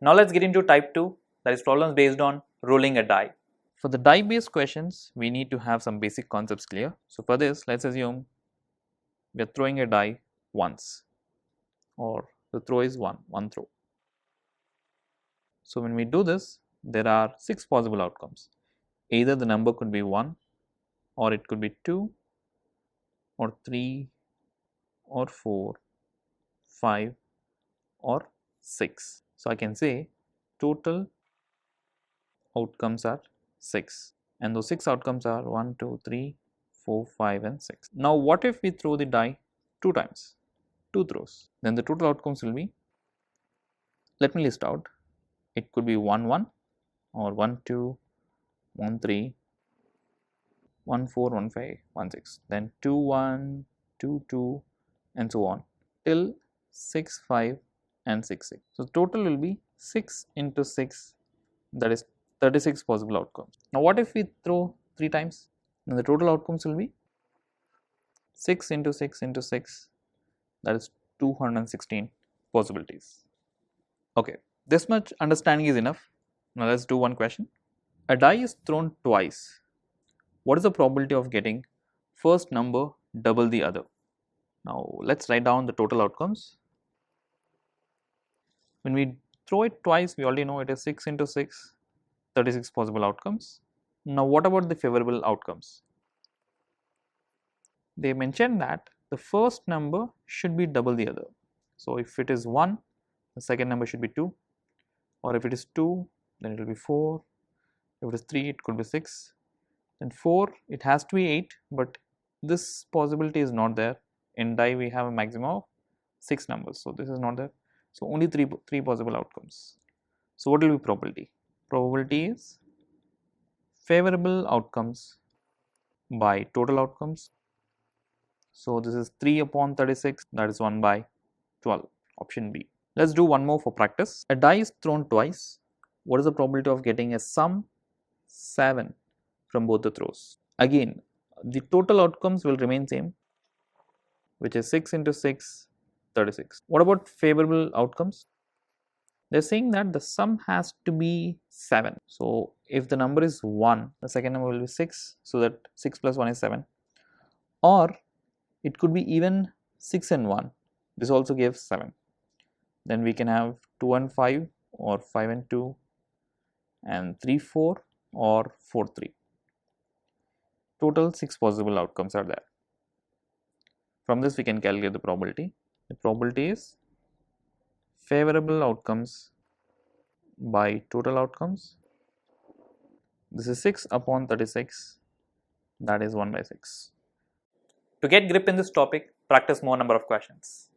Now let's get into type 2, that is problems based on rolling a die. For the die based questions, we need to have some basic concepts clear. So for this, let's assume we are throwing a die once, or the throw is one throw. So when we do this, there are 6 possible outcomes. Either the number could be 1, or it could be 2, or 3, or 4, 5, or 6. So I can say total outcomes are 6, and those 6 outcomes are 1, 2, 3, 4, 5 and 6. Now what if we throw the die 2 times, 2 throws? Then the total outcomes will be, let me list out, it could be 1, 1, or 1, 2, 1, 3, 1, 4, 1, 5, 1, 6, then 2, 1, 2, 2 and so on till 6, 5 and 6, 6. So total will be 6 into 6, that is 36 possible outcomes. Now what if we throw 3 times? Then the total outcomes will be 6 into 6 into 6, that is 216 possibilities. Okay, this much understanding is enough. Now let's do one question. A die is thrown twice. What is the probability of getting first number double the other? Now let's write down the total outcomes. When we throw it twice, we already know it is 6 into 6, 36 possible outcomes. Now what about the favorable outcomes? They mentioned that the first number should be double the other. So if it is 1, the second number should be 2, or if it is 2, then it will be 4, if it is 3, it could be 6, then 4, it has to be 8, but this possibility is not there. In die we have a maximum of 6 numbers, so this is not there. So only 3 possible outcomes. So what will be probability? Probability is favorable outcomes by total outcomes. So this is 3 upon 36, that is 1 by 12, option B. Let's do one more for practice. A die is thrown twice. What is the probability of getting a sum 7 from both the throws? Again, the total outcomes will remain same, which is 6 into 6, 36. What about favorable outcomes? They're saying that the sum has to be 7. So if the number is 1, the second number will be 6, so that 6 plus 1 is 7. Or it could be even 6 and 1. This also gives 7. Then we can have 2 and 5, or 5 and 2, and 3, 4, or 4, 3. Total 6 possible outcomes are there. From this we can calculate the probability. The probability is favorable outcomes by total outcomes. This is 6 upon 36, that is 1 by 6. To get grip in this topic, practice more number of questions.